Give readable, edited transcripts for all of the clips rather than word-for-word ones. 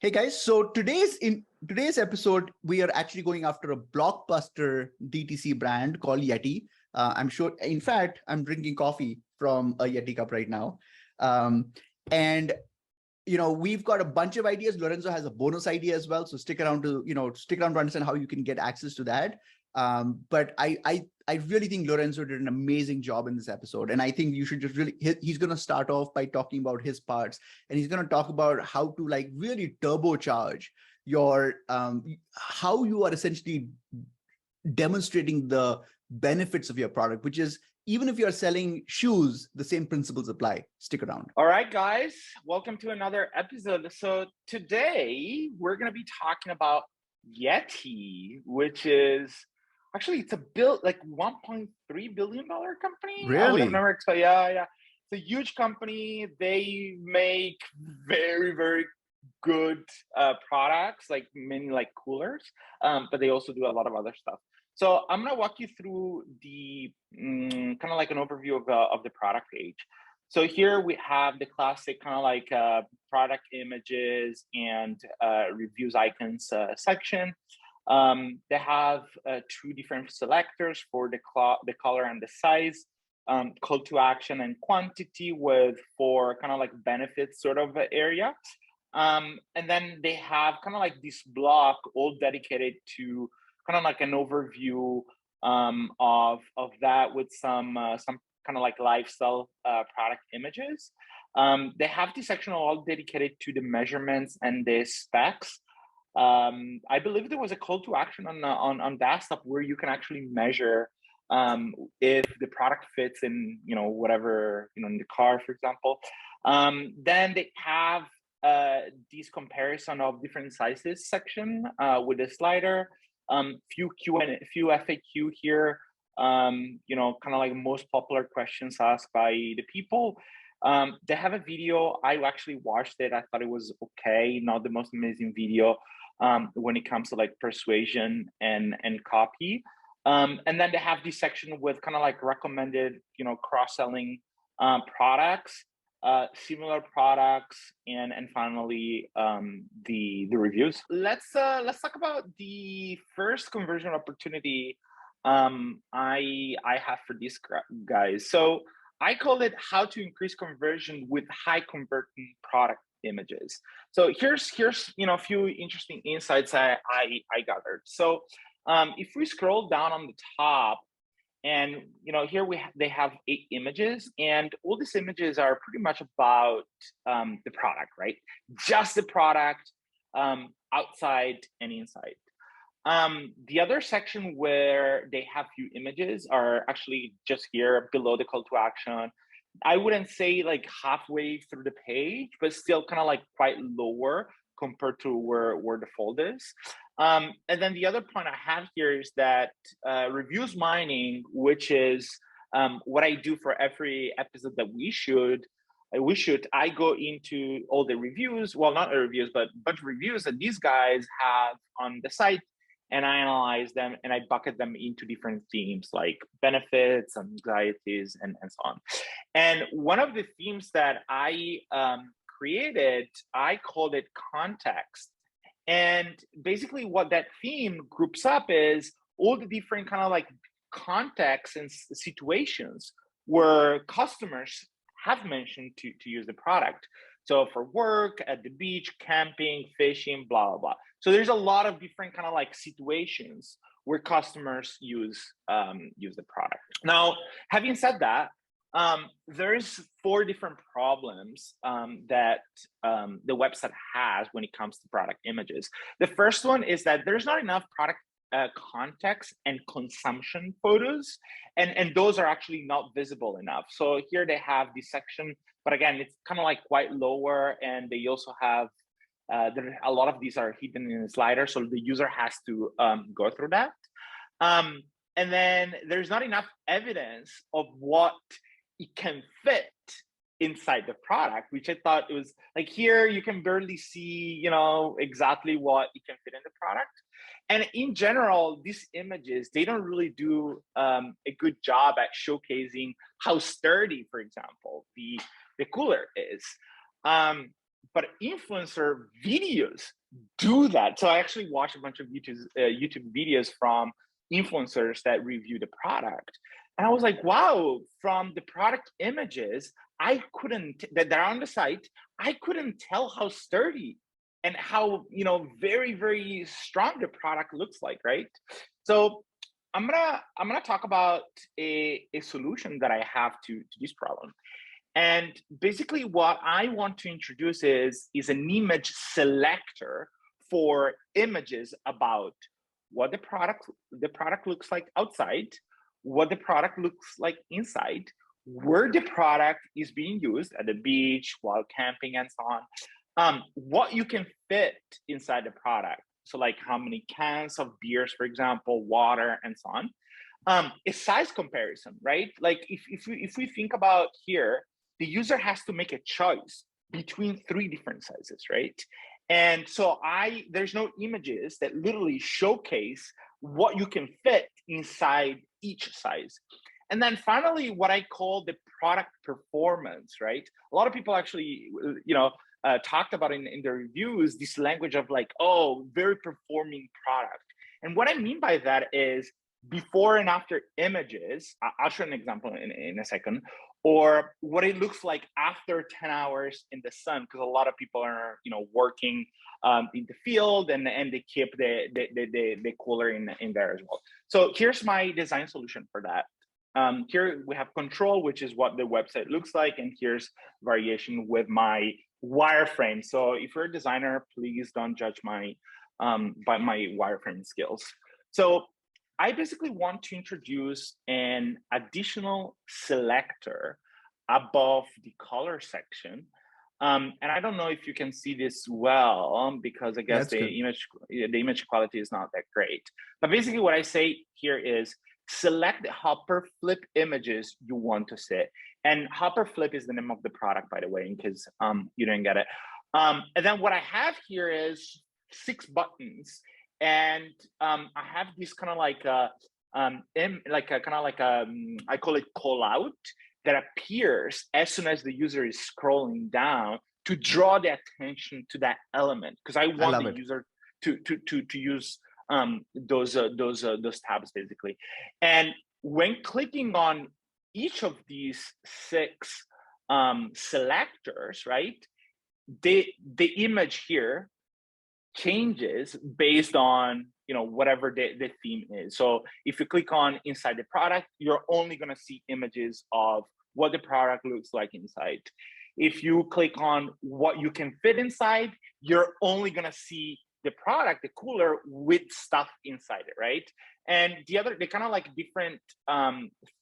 Hey guys, so today's episode, we are actually going after a blockbuster DTC brand called Yeti. I'm sure, in fact, I'm drinking coffee from a Yeti cup right now. And we've got a bunch of ideas. Lorenzo has a bonus idea as well. So stick around to understand how you can get access to that. But I really think Lorenzo did an amazing job in this episode. And I think you should just he's going to start off by talking about his parts, and he's going to talk about how to really turbocharge your, how you are essentially demonstrating the benefits of your product, which is, even if you're selling shoes, the same principles apply. Stick around. All right, guys, welcome to another episode. So today we're going to be talking about Yeti, which is actually, it's a $1.3 billion company. Really? I would have never expected. Yeah. It's a huge company. They make very, very good products, like many coolers, but they also do a lot of other stuff. So I'm gonna walk you through the kind of like an overview of the product page. So here we have the classic kind of product images and reviews icons section. They have two different selectors for the color and the size, call to action and quantity with for kind of like benefits sort of area. And then they have kind of like this block all dedicated to kind of like an overview of that with some kind of like lifestyle product images. They have this section all dedicated to the measurements and the specs. I believe there was a call to action on desktop where you can actually measure if the product fits in whatever in the car, for example. Then they have this comparison of different sizes section with a slider. Few FAQ here, kind of like most popular questions asked by the people. They have a video. I actually watched it. I thought it was okay, not the most amazing video when it comes to like persuasion and copy. And then they have this section with kind of like recommended, cross-selling products, similar products, and finally the reviews. Let's talk about the first conversion opportunity I have for these guys. So I call it how to increase conversion with high converting product images. So here's a few interesting insights I gathered. So if we scroll down on the top, and here they have 8 images, and all these images are pretty much about the product, right? Just the product, outside and inside. The other section where they have few images are actually just here below the call to action. I wouldn't say like halfway through the page, but still kind of like quite lower compared to where the fold is. And then the other point I have here is that reviews mining, which is what I do for every episode that we shoot, I go into all the reviews, well, not reviews, but a bunch of reviews that these guys have on the site, and I analyze them and I bucket them into different themes like benefits, anxieties, and so on. And one of the themes that I created, I called it context. And basically what that theme groups up is all the different kind of like contexts and situations where customers have mentioned to use the product. So for work, at the beach, camping, fishing, blah, blah, blah. So there's a lot of different kind of like situations where customers use the product. Now, having said that, there's 4 different problems that the website has when it comes to product images. The first one is that there's not enough product context and consumption photos, and those are actually not visible enough. So here they have this section, but again, it's kind of like quite lower, and they also have a lot of these are hidden in a slider, so the user has to go through that. And then there's not enough evidence of what it can fit inside the product, which I thought it was like here you can barely see, exactly what it can fit in the product. And in general, these images, they don't really do a good job at showcasing how sturdy, for example, the cooler is. but influencer videos do that. So I actually watched a bunch of YouTube videos from influencers that review the product. And I was like, wow, from the product images, I couldn't, that are on the site, I couldn't tell how sturdy and how, very, very strong the product looks like, right? So I'm gonna talk about a solution that I have to this problem. And basically what I want to introduce is an image selector for images about what the product looks like outside, what the product looks like inside, where the product is being used at the beach, while camping, and so on. What you can fit inside the product. So like how many cans of beers, for example, water, and so on. A size comparison, right? Like if we think about here, the user has to make a choice between 3 different sizes, right? And so there's no images that literally showcase what you can fit inside each size. And then finally, what I call the product performance, right? A lot of people actually, talked about in their reviews, this language of like, oh, very performing product. And what I mean by that is before and after images. I'll show an example in a second, or what it looks like after 10 hours in the sun, because a lot of people are, working in the field, and they keep the cooler in there as well. So here's my design solution for that. Here we have control, which is what the website looks like, and here's variation with my wireframe. So if you're a designer, please don't judge my by my wireframe skills. So I basically want to introduce an additional selector above the color section. And I don't know if you can see this well, because I guess the image quality is not that great. But basically what I say here is select the hopper flip images you want to see. And hopper flip is the name of the product, by the way, in case you didn't get it. And then what I have here is 6 buttons. And I have this kind of like I call it call out that appears as soon as the user is scrolling down to draw the attention to that element, because I want the user to use those tabs basically. And when clicking on each of these 6 selectors, right, the image here changes based on whatever the theme is. So if you click on inside the product, you're only going to see images of what the product looks like inside. If you click on what you can fit inside, you're only going to see the product, the cooler, with stuff inside it, right? And they kind of like different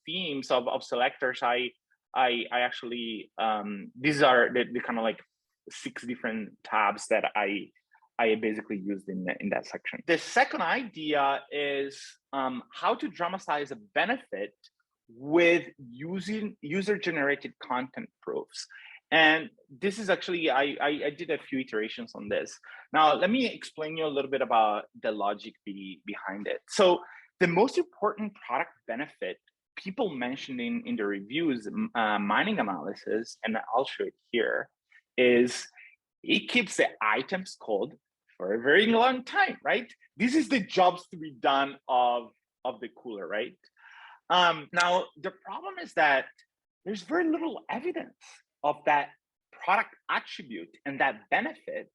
themes of selectors. I actually these are the kind of like 6 different tabs that I basically used in that section. The second idea is how to dramatize a benefit with using user-generated content proofs. And this is actually, I did a few iterations on this. Now, let me explain you a little bit about the logic behind it. So the most important product benefit people mentioned in the reviews, mining analysis, and I'll show it here, is it keeps the items cold for a very long time, right? This is the jobs to be done of the cooler, right? Now, the problem is that there's very little evidence of that product attribute and that benefit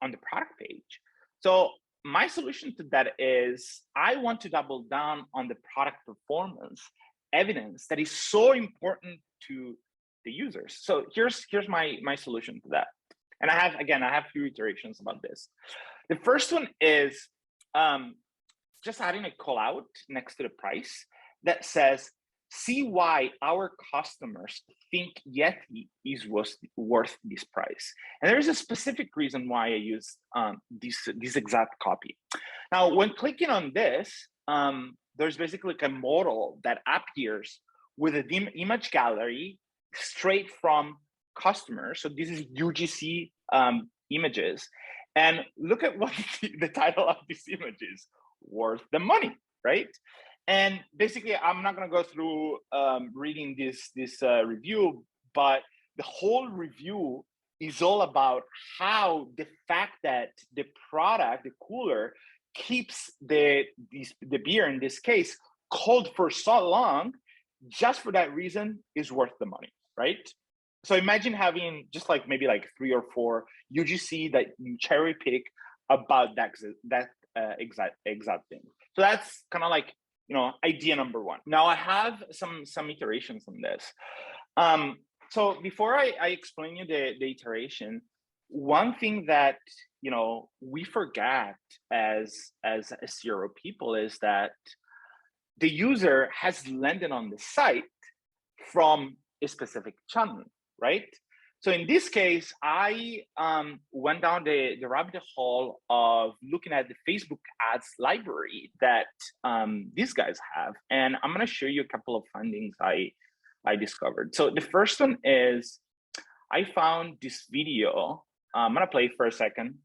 on the product page. So my solution to that is I want to double down on the product performance evidence that is so important to the users. So here's my solution to that. And I have few iterations about this. The first one is just adding a call out next to the price that says, see why our customers think Yeti is worth this price. And there is a specific reason why I use this exact copy. Now, when clicking on this, there's basically like a model that appears with an image gallery straight from customers. So this is UGC images. And look at what the title of this image is: worth the money, right? And basically, I'm not going to go through reading this review, but the whole review is all about how the fact that the product, the cooler, keeps the beer in this case cold for so long, just for that reason is worth the money, right? So imagine having just like maybe like 3 or 4 UGC that you cherry pick about that exact thing. So that's kind of like, you know, idea number 1. Now I have some iterations on this. So before I explain you the iteration, one thing that, you know, we forget as SEO people is that the user has landed on the site from a specific channel, right? So in this case, I went down the rabbit hole of looking at the Facebook ads library that these guys have. And I'm going to show you a couple of findings I discovered. So the first one is I found this video. I'm going to play it for a second.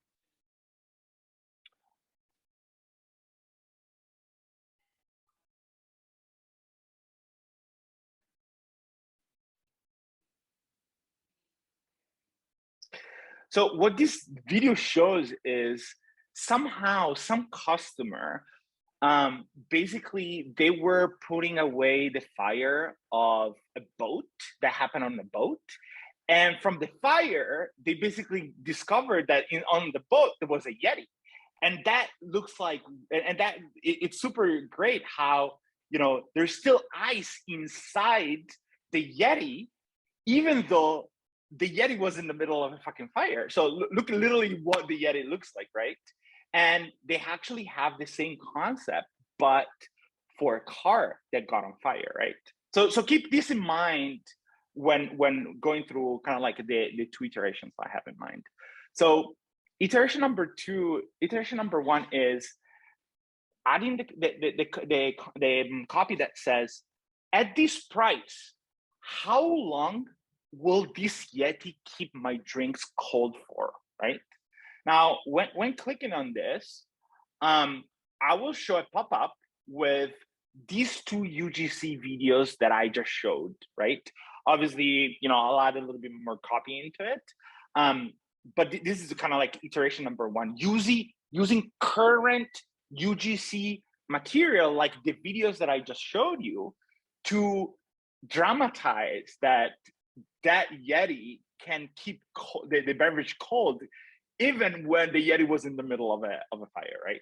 So what this video shows is somehow some customer, basically they were putting away the fire of a boat that happened on the boat. And from the fire, they basically discovered that on the boat, there was a Yeti. And that looks like, and that it's super great how, you know, there's still ice inside the Yeti, even though the Yeti was in the middle of a fucking fire. So look literally what the Yeti looks like, right? And they actually have the same concept, but for a car that got on fire, right? So keep this in mind when going through kind of like the 2 iterations I have in mind. So iteration number 1 is adding the copy that says, at this price, how long will this Yeti keep my drinks cold for, right? Now, when clicking on this, I will show a pop-up with these 2 UGC videos that I just showed, right? Obviously, you know, I'll add a little bit more copy into it. But this is kind of like iteration number 1, using current UGC material, like the videos that I just showed you, to dramatize that Yeti can keep the beverage cold even when the Yeti was in the middle of a fire, right?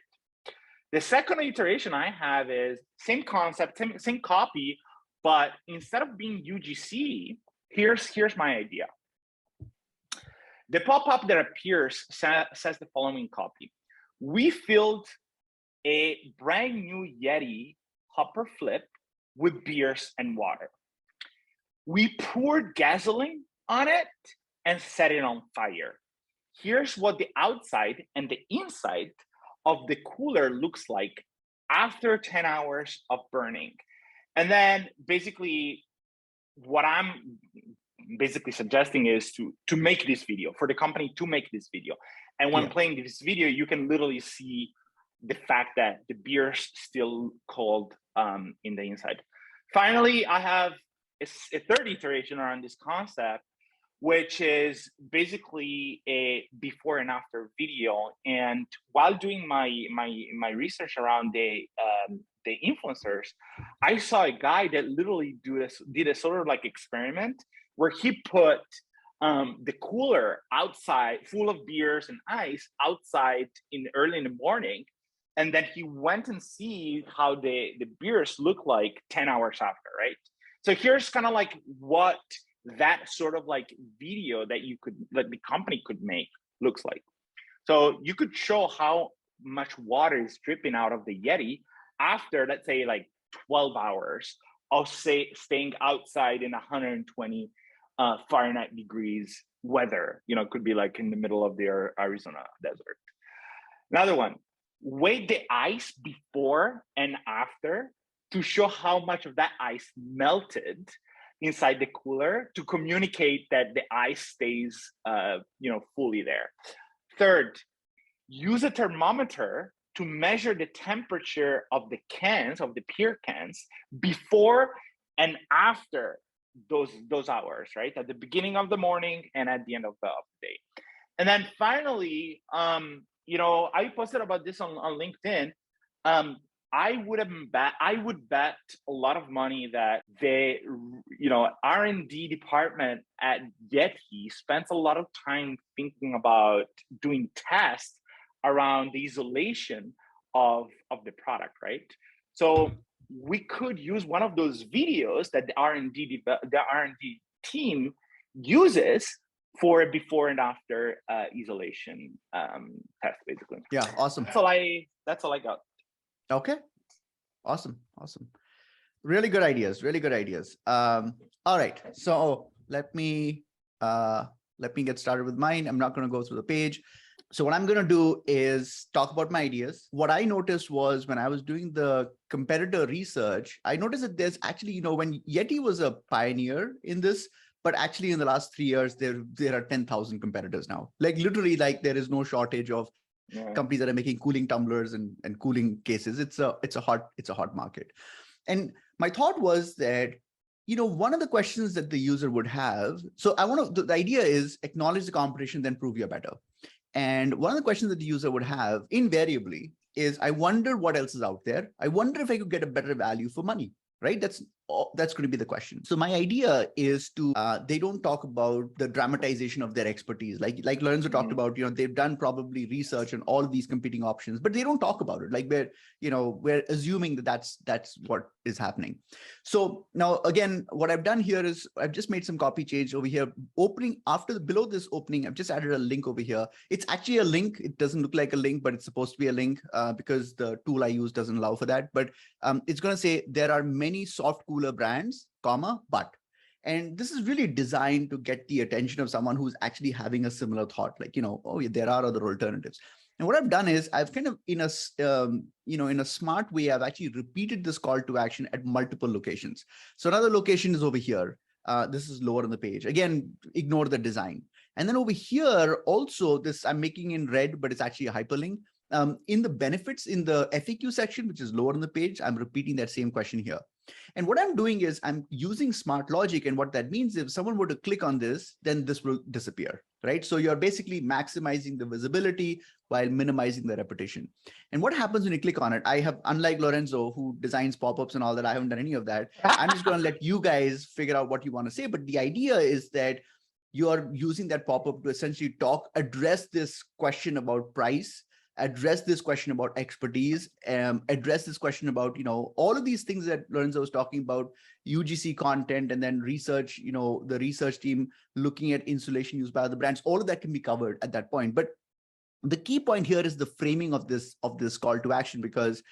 The second iteration I have is same concept, same copy, but instead of being UGC, here's my idea. The pop-up that appears says the following copy. We filled a brand new Yeti hopper flip with beers and water. We poured gasoline on it and set it on fire. Here's what the outside and the inside of the cooler looks like after 10 hours of burning. And then basically what I'm basically suggesting is to make this video, for the company to make this video. And when playing this video, you can literally see the fact that the beer's still cold in the inside. Finally, I have a 3rd iteration around this concept, which is basically a before and after video. And while doing my research around the influencers, I saw a guy that literally did a sort of like experiment where he put the cooler outside full of beers and ice outside early in the morning. And then he went and see how the beers look like 10 hours after, right? So here's kind of like what that sort of like video that the company could make looks like. So you could show how much water is dripping out of the Yeti after, let's say, like 12 hours of staying outside in 120 Fahrenheit degrees weather. You know, it could be like in the middle of the Arizona desert. Another one, weigh the ice before and after to show how much of that ice melted inside the cooler to communicate that the ice stays, fully there. Third, use a thermometer to measure the temperature of the cans, of the beer cans, before and after those hours, right? At the beginning of the morning and at the end of the day. And then finally, I posted about this on LinkedIn. I would bet a lot of money that R&D department at Yeti spends a lot of time thinking about doing tests around the isolation of the product, right? So we could use one of those videos that the R&D team uses for a before and after isolation test, basically. Yeah, awesome. That's all I got. Okay, awesome. Really good ideas. All right, so let me get started with mine. I'm not going to go through the page. So what I'm going to do is talk about my ideas. What I noticed was when I was doing the competitor research, I noticed that there's actually, when Yeti was a pioneer in this, but actually in the last 3 years, there are 10,000 competitors now. Like literally, like there is no shortage of companies that are making cooling tumblers and cooling cases. It's a hot market. And my thought was that, one of the questions that the user would have, so the idea is acknowledge the competition, then prove you're better. And one of the questions that the user would have invariably is, I wonder what else is out there. I wonder if I could get a better value for money, right? That's going to be the question. So my idea is to, they don't talk about the dramatization of their expertise. Like Lorenzo talked about, they've done probably research on all of these competing options, but they don't talk about it. Like we're assuming that that's what is happening. So now again, what I've done here is I've just made some copy change over here. Below this opening, I've just added a link over here. It's actually a link. It doesn't look like a link, but it's supposed to be a link because the tool I use doesn't allow for that. But it's going to say there are many soft cooler brands, but. And this is really designed to get the attention of someone who's actually having a similar thought, like, oh, yeah, there are other alternatives. And what I've done is I've kind of in a smart way, I've actually repeated this call to action at multiple locations. So another location is over here. This is lower on the page. Again, ignore the design. And then over here, also this I'm making in red, but it's actually a hyperlink. In the benefits in the FAQ section, which is lower on the page, I'm repeating that same question here. And what I'm doing is I'm using smart logic. And what that means, if someone were to click on this, then this will disappear, right? So you're basically maximizing the visibility while minimizing the repetition. And what happens when you click on it? Unlike Lorenzo, who designs pop-ups and all that, I haven't done any of that. I'm just going to let you guys figure out what you want to say. But the idea is that you are using that pop-up to essentially address this question about price, address this question about expertise, address this question about, all of these things that Lorenzo was talking about, UGC content, and then research, the research team looking at insulation used by other brands, all of that can be covered at that point. But the key point here is the framing of this call to action, because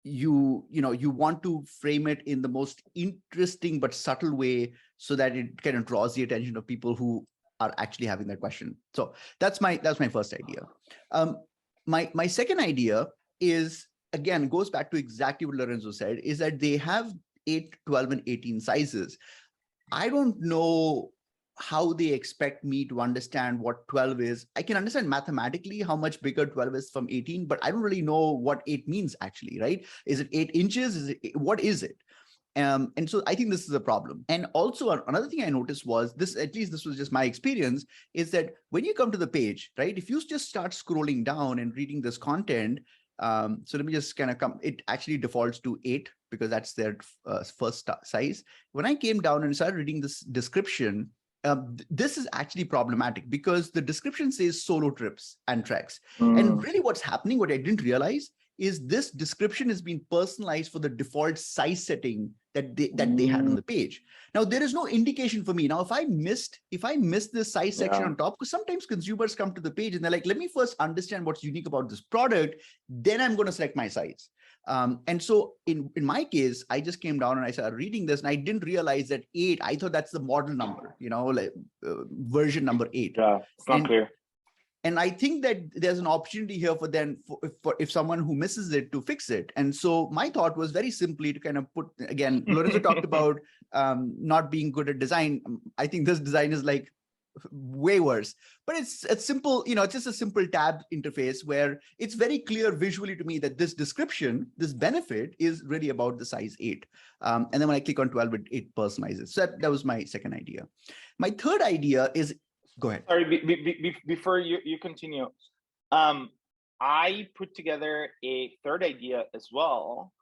you want to frame it in the most interesting but subtle way so that it kind of draws the attention of people who are actually having that question. So that's my first idea. My second idea is, again, goes back to exactly what Lorenzo said, is that they have 8, 12, and 18 sizes. I don't know how they expect me to understand what 12 is. I can understand mathematically how much bigger 12 is from 18, but I don't really know what 8 means actually, right? Is it 8 inches? What is it? And so I think this is a problem. And also another thing I noticed was this, at least this was just my experience, is that when you come to the page, right, if you just start scrolling down and reading this content, so let me just kind of it actually defaults to 8 because that's their first size. When I came down and started reading this description, this is actually problematic because the description says solo trips and treks. And really what's happening, what I didn't realize, is this description has been personalized for the default size setting that they had on the page. Now, there is no indication for me. Now, if I missed this size section on top, because sometimes consumers come to the page and they're like, let me first understand what's unique about this product, then I'm going to select my size. And so in my case, I just came down and I started reading this and I didn't realize that 8, I thought that's the model number, like version number 8. Yeah, it's not clear. And I think that there's an opportunity here for them, if someone who misses it, to fix it. And so my thought was very simply to kind of put, again, Lorenzo talked about not being good at design. I think this design is like way worse. But it's simple, it's just a simple tab interface where it's very clear visually to me that this description, this benefit is really about the size 8. And then when I click on 12, it personalizes. So that was my second idea. My third idea is, go ahead. Sorry, before you continue, I put together a third idea as well,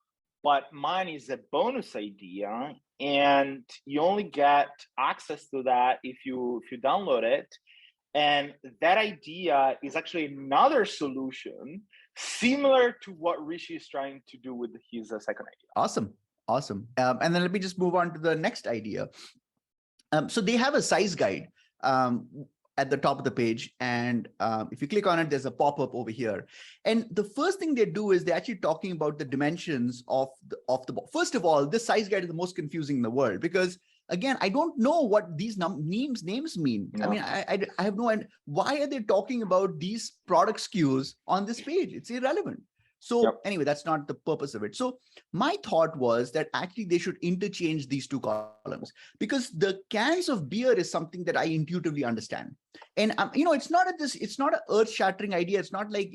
but mine is a bonus idea, and you only get access to that if you download it. And that idea is actually another solution similar to what Rishi is trying to do with his second idea. Awesome. And then let me just move on to the next idea. So they have a size guide at the top of the page. And if you click on it, there's a pop-up over here. And the first thing they do is they're actually talking about the dimensions of the first of all, this size guide is the most confusing in the world, because again, I don't know what these names mean. No. I mean, I have no idea. Why are they talking about these product SKUs on this page? It's irrelevant. So anyway, that's not the purpose of it. So my thought was that actually they should interchange these two columns, because the cans of beer is something that I intuitively understand. And it's not an earth-shattering idea. It's not like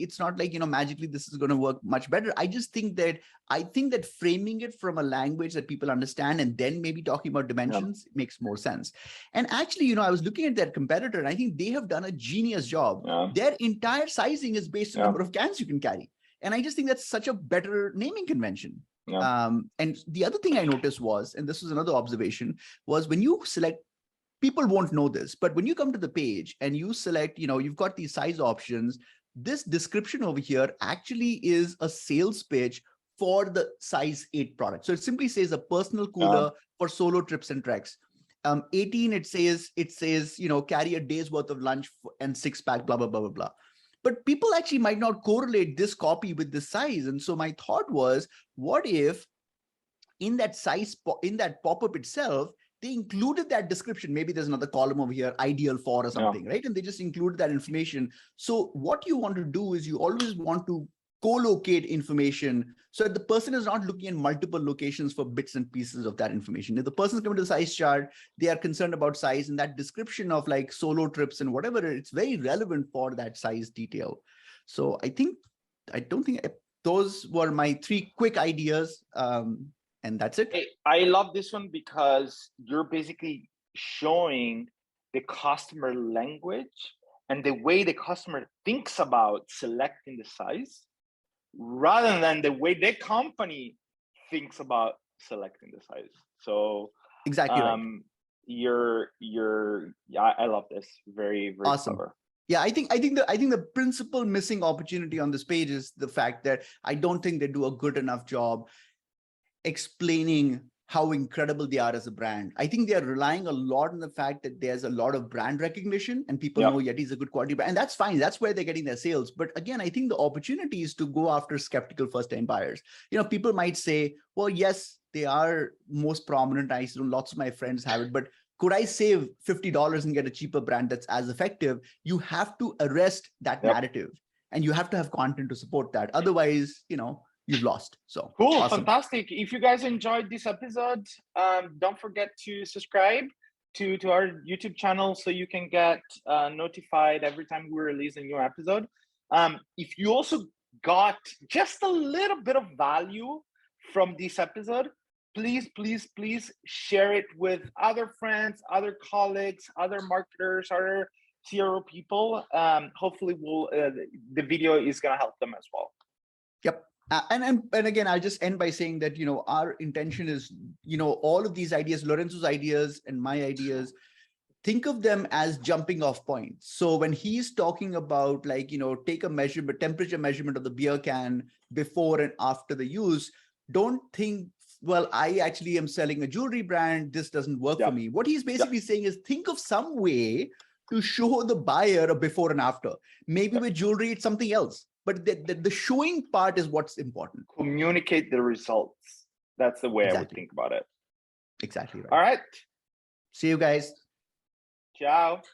magically this is going to work much better. I think that framing it from a language that people understand and then maybe talking about dimensions makes more sense. And actually, I was looking at their competitor, and I think they have done a genius job. Their entire sizing is based on the number of cans you can carry. And I just think that's such a better naming convention. And the other thing I noticed was, and this was another observation, was when you select, people won't know this, but when you come to the page and you select, you've got these size options, this description over here actually is a sales pitch for the size 8 product. So it simply says a personal cooler for solo trips and treks. 18, it says, carry a day's worth of lunch and 6-pack, blah, blah, blah, blah, blah. But people actually might not correlate this copy with this size. And so my thought was, what if in that size, in that pop-up itself, they included that description? Maybe there's another column over here, ideal for or something, right? And they just included that information. So what you want to do is you always want to co-locate information so that the person is not looking at multiple locations for bits and pieces of that information. If the person's coming to the size chart, they are concerned about size, and that description of like solo trips and whatever, it's very relevant for that size detail. So those were my 3 quick ideas. And that's it. I love this one because you're basically showing the customer language and the way the customer thinks about selecting the size, rather than the way the company thinks about selecting the size. So exactly right. I love this. Very, very awesome. clever. Yeah, I think the principal missing opportunity on this page is the fact that I don't think they do a good enough job explaining how incredible they are as a brand. I think they are relying a lot on the fact that there's a lot of brand recognition and people know Yeti is a good quality brand, and that's fine. That's where they're getting their sales. But again, I think the opportunity is to go after skeptical first-time buyers. People might say, well, yes, they are most prominent. Lots of my friends have it, but could I save $50 and get a cheaper brand that's as effective? You have to arrest that narrative, and you have to have content to support that. Otherwise, you've lost. So cool. Awesome. Fantastic. If you guys enjoyed this episode, don't forget to subscribe to our YouTube channel so you can get notified every time we release a new episode. If you also got just a little bit of value from this episode, please share it with other friends, other colleagues, other marketers, other CRO people. Hopefully the video is going to help them as well. Yep. And again, I'll just end by saying that, our intention is, all of these ideas, Lorenzo's ideas and my ideas, think of them as jumping off points. So when he's talking about take a temperature measurement of the beer can before and after the use, don't think, well, I actually am selling a jewelry brand, this doesn't work for me. What he's basically saying is think of some way to show the buyer a before and after. Maybe with jewelry, it's something else. But the showing part is what's important. Communicate the results. That's the way I would think about it. Exactly right. All right. See you guys. Ciao.